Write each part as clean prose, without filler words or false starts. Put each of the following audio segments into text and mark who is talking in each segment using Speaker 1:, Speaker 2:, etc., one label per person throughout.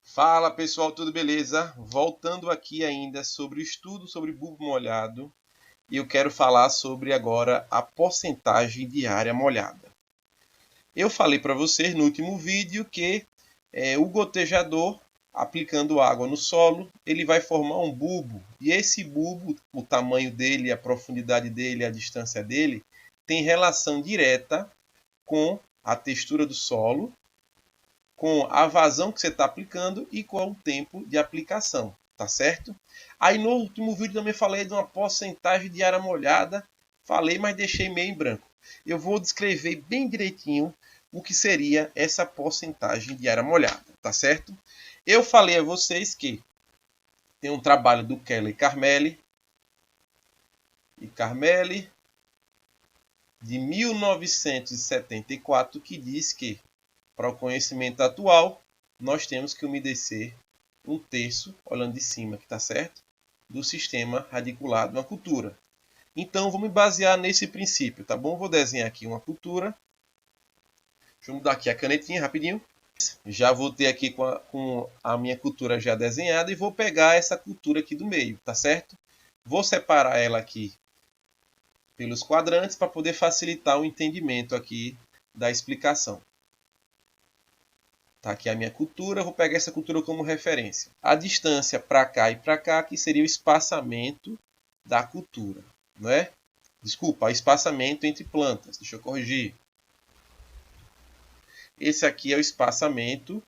Speaker 1: Fala pessoal, tudo beleza? Voltando aqui ainda sobre o estudo sobre bulbo molhado, e eu quero falar sobre agora a porcentagem de área molhada. Eu falei para vocês no último vídeo que o gotejador, aplicando água no solo, ele vai formar um bulbo, e esse bulbo, o tamanho dele, a profundidade dele, a distância dele, tem relação direta com a textura do solo, com a vazão que você está aplicando e com o tempo de aplicação, tá certo? Aí no último vídeo também falei de uma porcentagem de área molhada, falei, mas deixei meio em branco. Eu vou descrever bem direitinho o que seria essa porcentagem de área molhada, tá certo? Eu falei a vocês que tem um trabalho do Keller e Carmelli de 1974 que diz que para o conhecimento atual, nós temos que umedecer um terço, olhando de cima, que está certo, do sistema radicular de uma cultura. Então, vou me basear nesse princípio, tá bom? Vou desenhar aqui uma cultura. Deixa eu mudar aqui a canetinha rapidinho. Já voltei aqui com a minha cultura já desenhada e vou pegar essa cultura aqui do meio, tá certo? Vou separar ela aqui pelos quadrantes para poder facilitar o entendimento aqui da explicação. Tá aqui a minha cultura, vou pegar essa cultura como referência. A distância para cá e para cá, que seria o espaçamento da cultura, não é? Desculpa, o espaçamento entre plantas. Deixa eu corrigir. Esse aqui é o espaçamento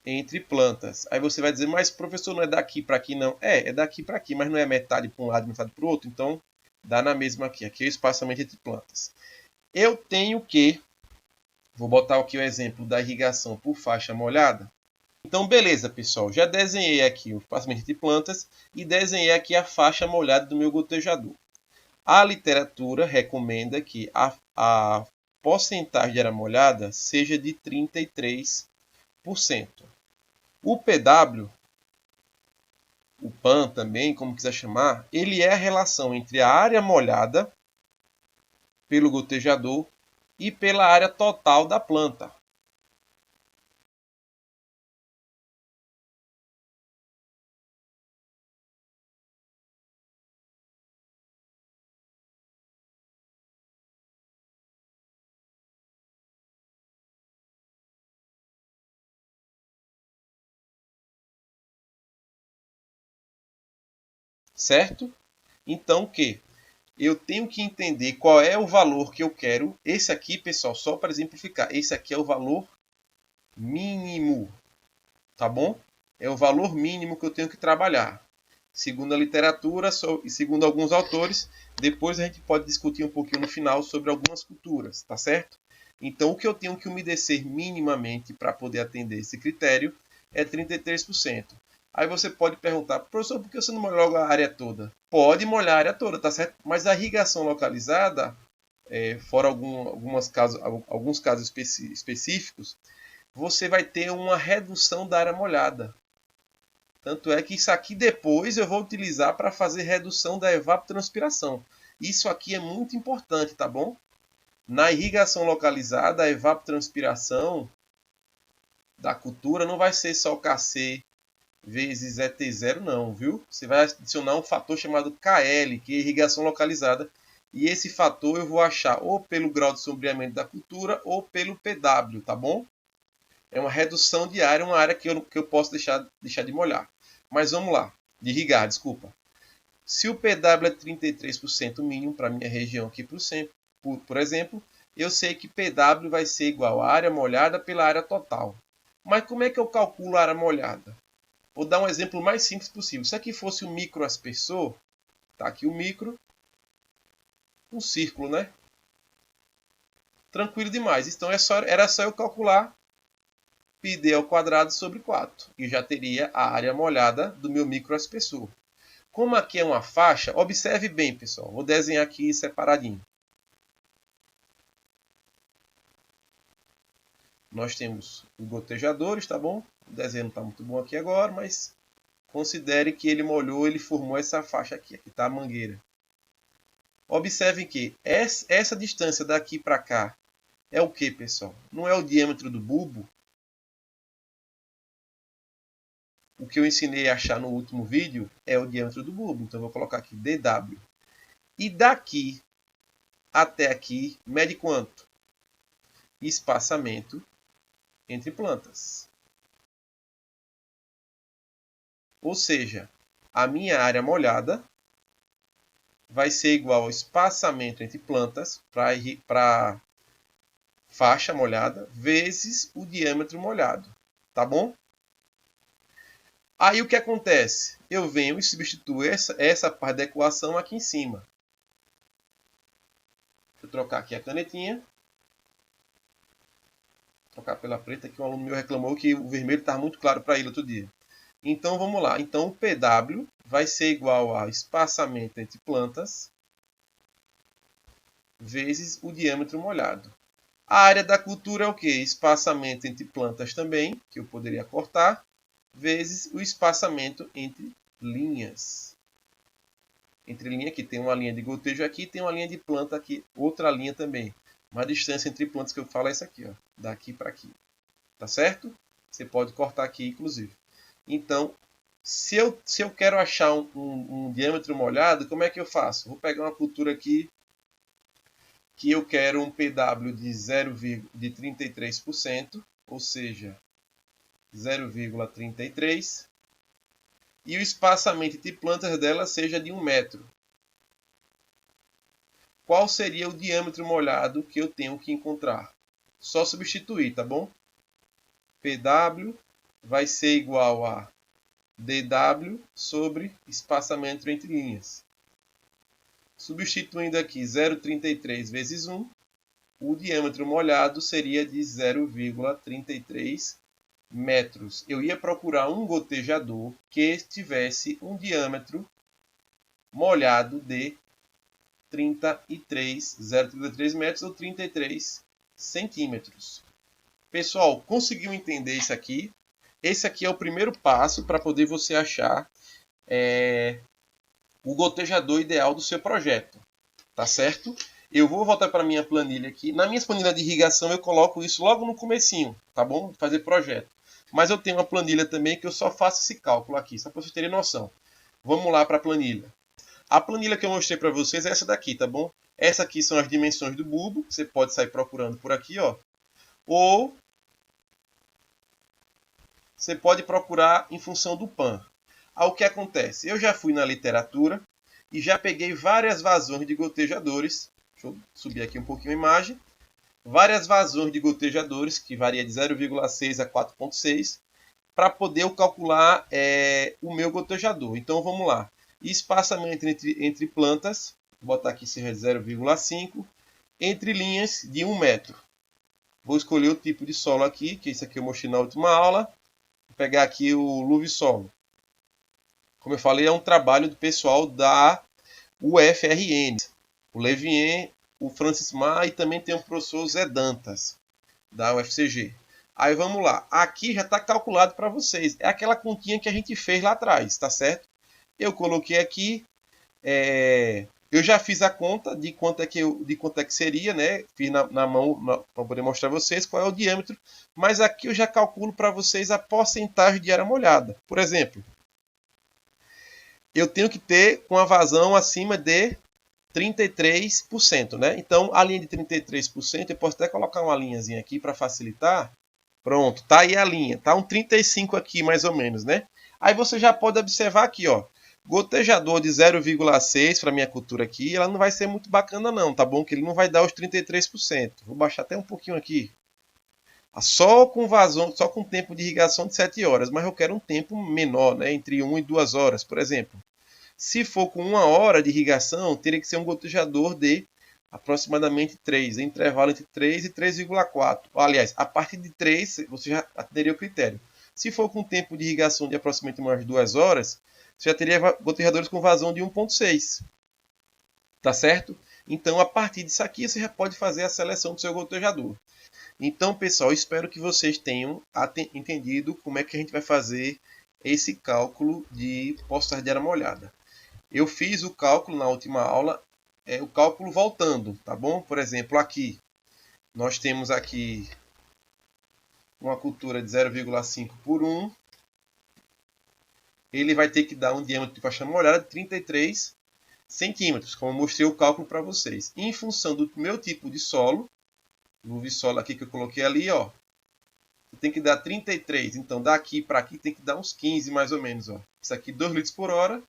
Speaker 1: entre plantas. Aí você vai dizer, mas professor, não é daqui para aqui não? É daqui para aqui, mas não é metade para um lado e metade para o outro, então dá na mesma aqui. Aqui é o espaçamento entre plantas. Eu tenho que, vou botar aqui o exemplo da irrigação por faixa molhada. Então, beleza, pessoal. Já desenhei aqui o espaçamento de plantas e desenhei aqui a faixa molhada do meu gotejador. A literatura recomenda que a porcentagem de área molhada seja de 33%. O PW, o PAN também, como quiser chamar, ele é a relação entre a área molhada pelo gotejador e pela área total da planta. Certo? Então, o que? Eu tenho que entender qual é o valor que eu quero. Esse aqui, pessoal, só para exemplificar, esse aqui é o valor mínimo, tá bom? É o valor mínimo que eu tenho que trabalhar. Segundo a literatura e segundo alguns autores, depois a gente pode discutir um pouquinho no final sobre algumas culturas, tá certo? Então, o que eu tenho que umedecer minimamente para poder atender esse critério é 33%. Aí você pode perguntar, professor, por que você não molha logo a área toda? Pode molhar a área toda, tá certo? Mas a irrigação localizada, fora alguns casos específicos, você vai ter uma redução da área molhada. Tanto é que isso aqui depois eu vou utilizar para fazer redução da evapotranspiração. Isso aqui é muito importante, tá bom? Na irrigação localizada, a evapotranspiração da cultura não vai ser só Kc vezes ET0 não, viu? Você vai adicionar um fator chamado KL, que é irrigação localizada, e esse fator eu vou achar ou pelo grau de sombreamento da cultura ou pelo PW, tá bom? É uma redução de área, uma área que eu posso deixar de molhar. Mas vamos lá, de irrigar, desculpa. Se o PW é 33% mínimo para a minha região aqui, por exemplo, eu sei que PW vai ser igual a área molhada pela área total. Mas como é que eu calculo a área molhada? Vou dar um exemplo mais simples possível. Se aqui fosse um microaspersor, tá aqui o micro, um círculo, né? Tranquilo demais. Então era só eu calcular πd ao quadrado sobre 4 e já teria a área molhada do meu microaspersor. Como aqui é uma faixa, observe bem, pessoal. Vou desenhar aqui separadinho. Nós temos os gotejadores, tá bom? O desenho não está muito bom aqui agora, mas considere que ele molhou, ele formou essa faixa aqui. Aqui está a mangueira. Observem que essa distância daqui para cá é o que, pessoal? Não é o diâmetro do bulbo? o que eu ensinei a achar no último vídeo é o diâmetro do bulbo. Então, eu vou colocar aqui dw. E daqui até aqui, mede quanto? Espaçamento entre plantas. Ou seja, a minha área molhada vai ser igual ao espaçamento entre plantas para faixa molhada vezes o diâmetro molhado. Tá bom? Aí o que acontece? Eu venho e substituo essa parte da equação aqui em cima. Deixa eu trocar aqui a canetinha. Trocar pela preta, que um aluno meu reclamou que o vermelho estava muito claro para ele outro dia. Então vamos lá. Então o PW vai ser igual a espaçamento entre plantas vezes o diâmetro molhado. A área da cultura é o quê? Espaçamento entre plantas também, que eu poderia cortar, vezes o espaçamento entre linhas. Entre linha aqui, tem uma linha de gotejo aqui, tem uma linha de planta aqui, outra linha também. Uma distância entre plantas que eu falo é essa aqui, ó, daqui para aqui. Tá certo? Você pode cortar aqui, inclusive. Então, se eu quero achar um diâmetro molhado, como é que eu faço? Vou pegar uma cultura aqui que eu quero um PW de 0,33%, ou seja, 0,33, e o espaçamento de plantas dela seja de 1 metro. Qual seria o diâmetro molhado que eu tenho que encontrar? Só substituir, tá bom? PW vai ser igual a DW sobre espaçamento entre linhas. Substituindo aqui 0,33 vezes 1, o diâmetro molhado seria de 0,33 metros. Eu ia procurar um gotejador que tivesse um diâmetro molhado de 0,33 metros ou 33 centímetros. Pessoal, conseguiu entender isso aqui? Esse aqui é o primeiro passo para poder você achar o gotejador ideal do seu projeto. Tá certo? Eu vou voltar para a minha planilha aqui. Na minha planilha de irrigação eu coloco isso logo no comecinho, tá bom? Fazer projeto. Mas eu tenho uma planilha também que eu só faço esse cálculo aqui, só para vocês terem noção. Vamos lá para a planilha. A planilha que eu mostrei para vocês é essa daqui, tá bom? Essa aqui são as dimensões do bulbo. Você pode sair procurando por aqui, ó. Ou você pode procurar em função do PAN. O que acontece? Eu já fui na literatura e já peguei várias vazões de gotejadores. Deixa eu subir aqui um pouquinho a imagem. Várias vazões de gotejadores, que varia de 0,6 a 4,6, para poder eu calcular o meu gotejador. Então vamos lá. Espaçamento entre plantas, vou botar aqui seja 0,5, entre linhas de 1 metro. Vou escolher o tipo de solo aqui, que esse aqui eu mostrei na última aula. Vou pegar aqui o Luvisolo. Como eu falei, é um trabalho do pessoal da UFRN. O Levien, o Francis Mar e também tem o professor Zé Dantas, da UFCG. Aí vamos lá. Aqui já está calculado para vocês. É aquela continha que a gente fez lá atrás, tá certo? Eu coloquei aqui. Eu já fiz a conta de quanto é que seria, né? Fiz na mão para poder mostrar a vocês qual é o diâmetro. Mas aqui eu já calculo para vocês a porcentagem de área molhada. Por exemplo, eu tenho que ter uma vazão acima de 33%, né? Então, a linha de 33%, eu posso até colocar uma linhazinha aqui para facilitar. Pronto, tá aí a linha. Tá um 35 aqui, mais ou menos, né? Aí você já pode observar aqui, ó. Gotejador de 0,6 para minha cultura aqui, ela não vai ser muito bacana não, tá bom? Que ele não vai dar os 33%. Vou baixar até um pouquinho aqui. Só com vazão, só com tempo de irrigação de 7 horas, mas eu quero um tempo menor, né? Entre 1 e 2 horas, por exemplo. Se for com 1 hora de irrigação, teria que ser um gotejador de aproximadamente 3, intervalo entre 3 e 3,4. Aliás, a partir de 3 você já teria o critério. Se for com tempo de irrigação de aproximadamente umas 2 horas, você já teria gotejadores com vazão de 1,6. Tá certo? Então, a partir disso aqui, você já pode fazer a seleção do seu gotejador. Então, pessoal, espero que vocês tenham entendido como é que a gente vai fazer esse cálculo de porcentagem de área molhada. Eu fiz o cálculo na última aula, o cálculo voltando, tá bom? Por exemplo, aqui, nós temos aqui uma cultura de 0,5 por 1. ele vai ter que dar um diâmetro de faixa molhada de 33 centímetros, como eu mostrei o cálculo para vocês. Em função do meu tipo de solo, no solo aqui que eu coloquei ali, ó, tem que dar 33, então daqui para aqui tem que dar uns 15 mais ou menos, ó. Isso aqui 2 litros por hora,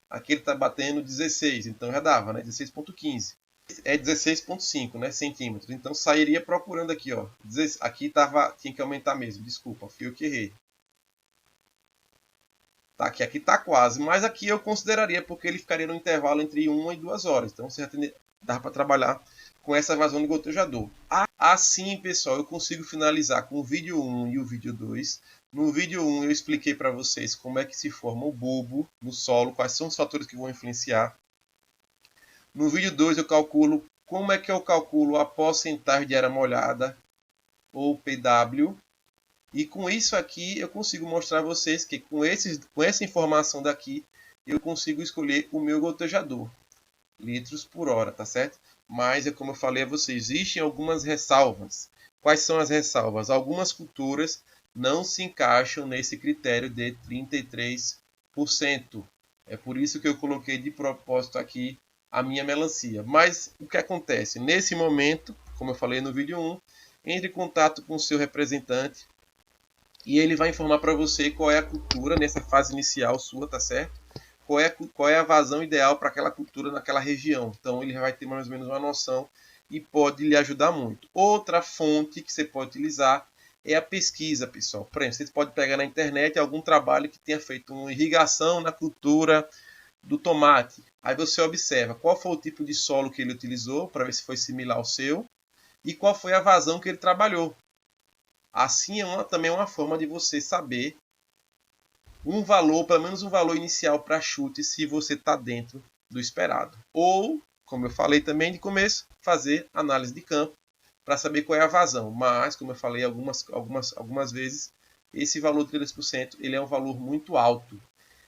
Speaker 1: aqui ele está batendo 16, então já dava, né? 16,15. É 16,5, né, centímetros. Então sairia procurando aqui, ó. Aqui tinha que aumentar mesmo, desculpa, fui eu que errei. Tá, aqui tá quase, mas aqui eu consideraria porque ele ficaria no intervalo entre 1 e 2 horas. Então você já dá para trabalhar com essa vazão de gotejador. Assim, pessoal, eu consigo finalizar com o vídeo 1 e o vídeo 2. No vídeo 1 eu expliquei para vocês como é que se forma o bulbo no solo, quais são os fatores que vão influenciar. No vídeo 2 eu calculo como é que eu calculo a porcentagem de área molhada, ou PW. E com isso aqui eu consigo mostrar a vocês que com essa informação daqui eu consigo escolher o meu gotejador, litros por hora, tá certo? Mas é como eu falei a vocês, existem algumas ressalvas. Quais são as ressalvas? Algumas culturas não se encaixam nesse critério de 33%. É por isso que eu coloquei de propósito aqui a minha melancia. Mas o que acontece? Nesse momento, como eu falei no vídeo 1, entre em contato com o seu representante e ele vai informar para você qual é a cultura nessa fase inicial sua, tá certo? Qual é a vazão ideal para aquela cultura naquela região. Então ele vai ter mais ou menos uma noção e pode lhe ajudar muito. Outra fonte que você pode utilizar é a pesquisa, pessoal. Por exemplo, você pode pegar na internet algum trabalho que tenha feito uma irrigação na cultura do tomate. Aí você observa qual foi o tipo de solo que ele utilizou para ver se foi similar ao seu e qual foi a vazão que ele trabalhou. Assim também é uma forma de você saber um valor, pelo menos um valor inicial para chute, se você está dentro do esperado. Ou, como eu falei também de começo, fazer análise de campo para saber qual é a vazão. Mas, como eu falei algumas vezes, esse valor de 3% ele é um valor muito alto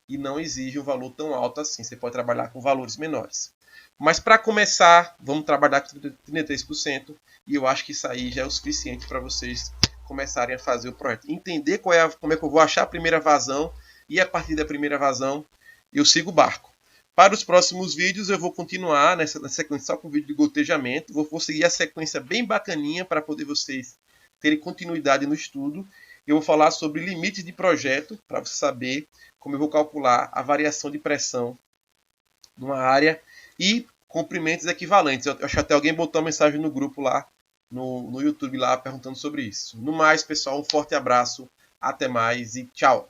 Speaker 1: e não exige um valor tão alto assim. Você pode trabalhar com valores menores. Mas para começar, vamos trabalhar com 33% e eu acho que isso aí já é o suficiente para vocês começarem a fazer o projeto. Entender como é que eu vou achar a primeira vazão e a partir da primeira vazão eu sigo o barco. Para os próximos vídeos eu vou continuar nessa sequência só com vídeo de gotejamento. Vou seguir a sequência bem bacaninha para poder vocês terem continuidade no estudo. Eu vou falar sobre limites de projeto para você saber como eu vou calcular a variação de pressão numa área e comprimentos equivalentes. Eu acho que até alguém botou uma mensagem no grupo lá, no YouTube lá, perguntando sobre isso. No mais, pessoal, um forte abraço, até mais e tchau!